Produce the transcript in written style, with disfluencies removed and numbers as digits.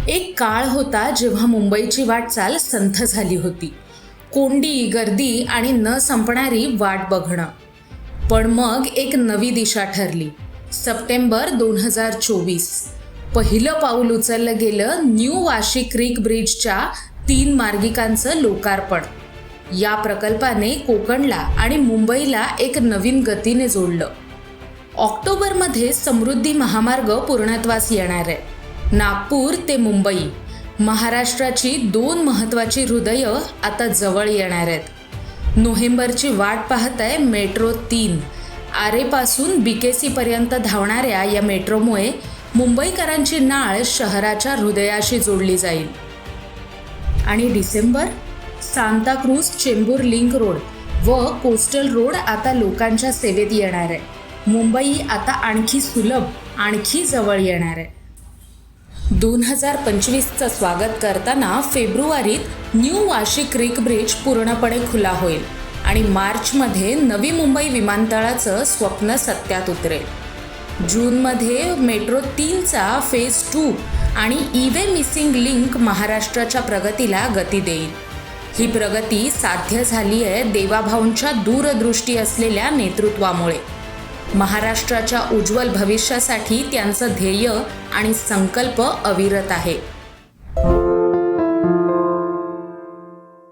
एक काळ होता जेव्हा मुंबईची वाटचाल संथ झाली होती. कोंडी, गर्दी आणि न संपणारी वाट बघणं. पण मग एक नवी दिशा ठरली. सप्टेंबर 2024. पहिलं पाऊल उचललं गेलं न्यू वाशी क्रीक ब्रिजच्या 3 मार्गिकांचं लोकार्पण. या प्रकल्पाने कोकणला आणि मुंबईला एक नवीन गतीने जोडलं. ऑक्टोबरमध्ये समृद्धी महामार्ग पूर्णत्वास येणार आहे. नागपूर ते मुंबई, महाराष्ट्राची 2 महत्त्वाची हृदयं आता जवळ येणार आहेत. नोव्हेंबरची वाट पाहत आहे मेट्रो 3. आरेपासून BKC पर्यंत धावणाऱ्या या मेट्रोमुळे मुंबईकरांची नाळ शहराच्या हृदयाशी जोडली जाईल. आणि डिसेंबर, सांताक्रूज चेंबूर लिंक रोड व कोस्टल रोड आता लोकांच्या सेवेत येणार आहे. मुंबई आता आणखी सुलभ, आणखी जवळ येणार आहे. 2025चं स्वागत करताना फेब्रुवारीत न्यू वाशी क्रीक ब्रिज पूर्णपणे खुला होईल आणि मार्चमध्ये नवी मुंबई विमानतळाचं स्वप्न सत्यात उतरेल. जूनमध्ये मेट्रो 3चा फेज 2 आणि ई-वे मिसिंग लिंक महाराष्ट्राच्या प्रगतीला गती देईल. ही प्रगती साध्य झाली आहे देवाभाऊंच्या दूरदृष्टी असलेल्या नेतृत्वामुळे. महाराष्ट्राच्या उज्ज्वल भविष्यासाठी त्यांचं ध्येय आणि संकल्प अविरत आहे.